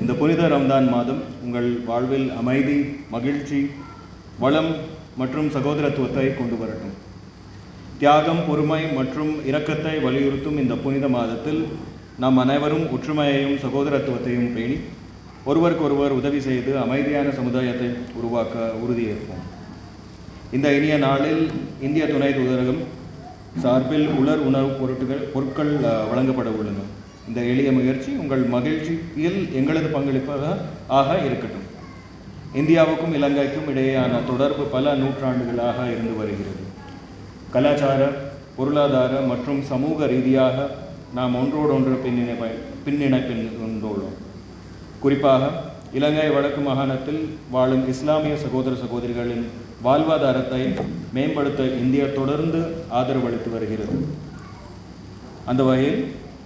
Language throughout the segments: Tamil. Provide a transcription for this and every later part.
இந்த புனித ரம்தான் மாதம் உங்கள் வாழ்வில் அமைதி, மகிழ்ச்சி, வளம் மற்றும் சகோதரத்துவத்தை கொண்டு வரட்டும். தியாகம், பொறுமை மற்றும் இரக்கத்தை வலியுறுத்தும் இந்த புனித மாதத்தில் நாம் அனைவரும் ஒற்றுமையையும் சகோதரத்துவத்தையும் பேணி ஒருவருக்கொருவர் உதவி செய்து அமைதியான சமுதாயத்தை உருவாக்க உறுதியேற்போம். இந்த இனிய நாளில் இந்திய துணை தூதரகம் சார்பில் உலர் உணவுப் பொருட்கள் வழங்கப்பட உள்ளன. இந்த எளிய முயற்சி உங்கள் மகிழ்ச்சியில் எங்களது பங்களிப்பாக இருக்கட்டும். இந்தியாவுக்கும் இலங்கைக்கும் இடையேயான தொடர்பு பல நூற்றாண்டுகளாக இருந்து வருகிறது. கலாச்சார, பொருளாதார மற்றும் சமூக ரீதியாக நாம் ஒன்றோடொன்று பின்னிணைப்பில் கொண்டுள்ளோம். குறிப்பாக இலங்கை வடக்கு மாகாணத்தில் வாழும் இஸ்லாமிய சகோதர சகோதரிகளின் வாழ்வாதாரத்தை மேம்படுத்த இந்தியா தொடர்ந்து ஆதரவளித்து வருகிறது. அந்த வகையில்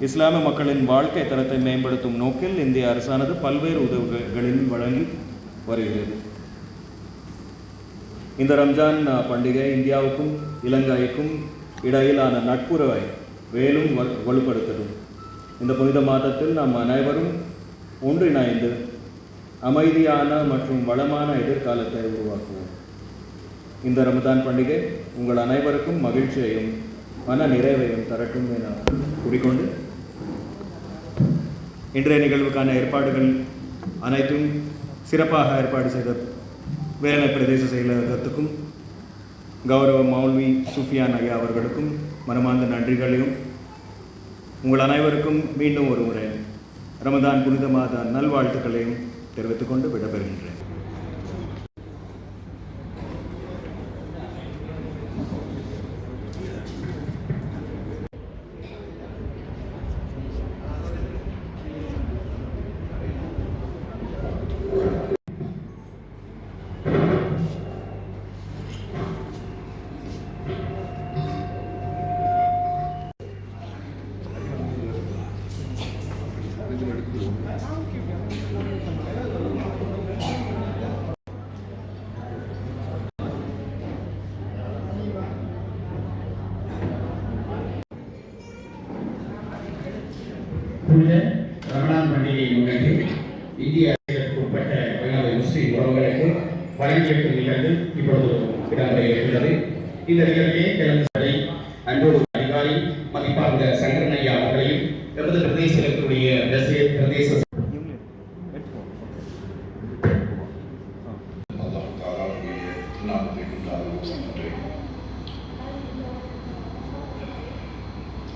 இஸ்லாமிய மக்களின் வாழ்க்கை தரத்தை மேம்படுத்தும் நோக்கில் இந்திய அரசானது பல்வேறு உதவிகளில் வழங்கி வருகிறது. இந்த ரம்ஜான் பண்டிகை இந்தியாவுக்கும் இலங்கைக்கும் இடையிலான நட்புறவை மேலும் வலுப்படுத்தடும். இந்த புனித மாதத்தில் நாம் அனைவரும் ஒன்றிணைந்து அமைதியான மற்றும் வளமான எதிர்காலத்தை உருவாக்குவோம். இந்த ரமதான் பண்டிகை உங்கள் அனைவருக்கும் மகிழ்ச்சியையும் மன நிறைவையும் தரட்டும் என கூறிக்கொண்டு இன்றைய நிகழ்வுக்கான ஏற்பாடுகள் அனைத்தும் சிறப்பாக ஏற்பாடு செய்த வேலை பிரதேச செயலகத்துக்கும் கௌரவ மௌல்வி சுஃபியான் ஐயா அவர்களுக்கும் மனமார்ந்த நன்றிகளையும் உங்கள் அனைவருக்கும் மீண்டும் ஒரு முறை ரமதான் புனித மாத நல்வாழ்த்துக்களையும் தெரிவித்துக்கொண்டு விடைபெறுகின்றேன். புனித ரமலான் பண்டிகையை முன்னிட்டு இந்திய அரசுக்கு உட்பட்ட முஸ்லிம் உறவுகளுக்கு வழங்கியிருக்கிறது இப்பொழுது இடம்பெறுகிறது. இந்த நிகழ்ச்சியை கிளம்புவதை அன்போடு அதிகாரி மதிப்பார்ந்த சங்கரனையா அவர்களையும் எமது பிரதேசத்தினுடைய பிரதேச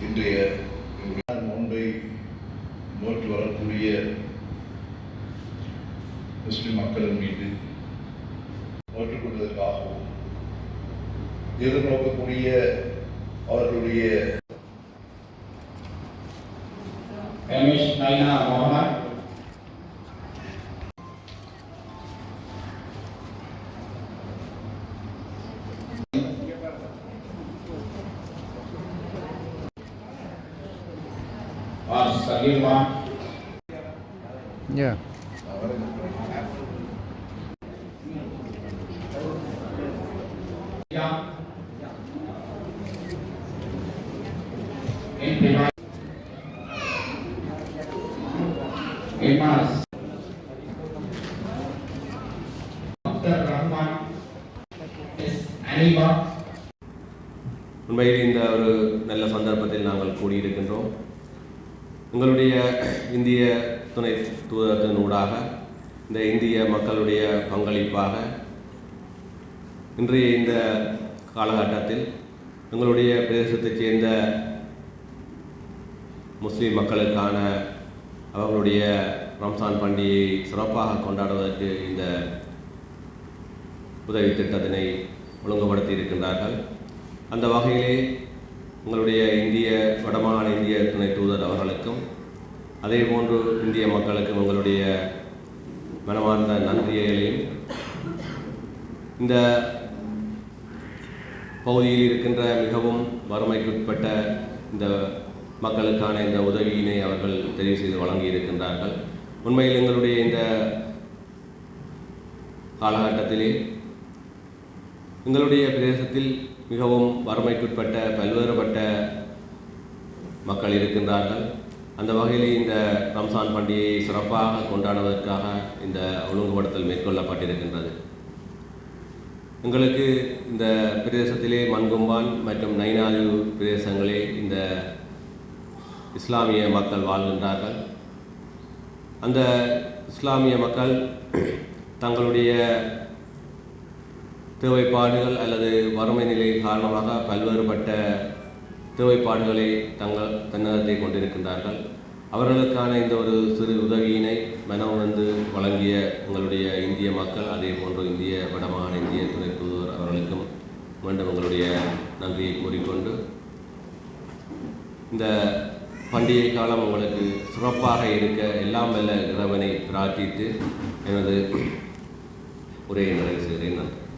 இன்றைய நோன்பை நோக்கி வரக்கூடிய முஸ்லிம் மக்களின் மீது நோற்றுக் கொள்வதற்காகவும் எதிர்நோக்கக்கூடிய அவர்களுடைய Yeah. உண்மையில் இந்த ஒரு நல்ல சந்தர்ப்பத்தில் நாங்கள் கூடியிருக்கின்றோம். உங்களுடைய இந்திய துணை தூதரத்தினூடாக இந்த இந்திய மக்களுடைய பங்களிப்பாக இன்றைய இந்த காலகட்டத்தில் எங்களுடைய பிரதேசத்தைச் சேர்ந்த முஸ்லீம் மக்களுக்கான அவர்களுடைய ரம்சான் பண்டிகையை சிறப்பாக கொண்டாடுவதற்கு இந்த உதவி திட்டத்தினை ஒழுங்குபடுத்தி இருக்கின்றார்கள். அந்த வகையிலே உங்களுடைய வடமாகாண இந்திய துணை தூதர் அவர்களுக்கும் அதே போன்று இந்திய மக்களுக்கும் உங்களுடைய மனமார்ந்த நன்றியைகளையும் இந்த பகுதியில் இருக்கின்ற மிகவும் வறுமைக்குட்பட்ட இந்த மக்களுக்கான இந்த உதவியினை அவர்கள் தெரிவு செய்து வழங்கி இருக்கின்றார்கள். உண்மையில் எங்களுடைய இந்த காலகட்டத்திலே எங்களுடைய பிரதேசத்தில் மிகவும் வறுமைக்குட்பட்ட பல்வேறுபட்ட மக்கள் இருக்கின்றார்கள். அந்த வகையில் இந்த ரம்சான் பண்டிகையை சிறப்பாக கொண்டாடுவதற்காக இந்த ஒழுங்குபடுத்தல் மேற்கொள்ளப்பட்டிருக்கின்றது. எங்களுக்கு இந்த பிரதேசத்திலே மண்கொம்பான் மற்றும் நைனாது பிரதேசங்களே இந்த இஸ்லாமிய மக்கள் வாழ்கின்றார்கள். அந்த இஸ்லாமிய மக்கள் தங்களுடைய தேவைப்பாடுகள் அல்லது வறுமை நிலை காரணமாக பல்வேறுபட்ட தேவைப்பாடுகளை தன்னகத்தை கொண்டிருக்கின்றார்கள். அவர்களுக்கான இந்த ஒரு சிறு உதவியினை மனமுணர்ந்து வழங்கிய எங்களுடைய இந்திய மக்கள், அதே போன்று இந்திய வடமாகாண இந்திய துணை தூதுவர் அவர்களுக்கும் மீண்டும் எங்களுடைய நன்றியை கூறிக்கொண்டு இந்த பண்டிகை காலம் உங்களுக்கு சிறப்பாக இருக்க எல்லாம் வல்ல இறைவனை பிரார்த்தித்து எனது உரையை நிறைவு செய்கிறேன். நன்றி.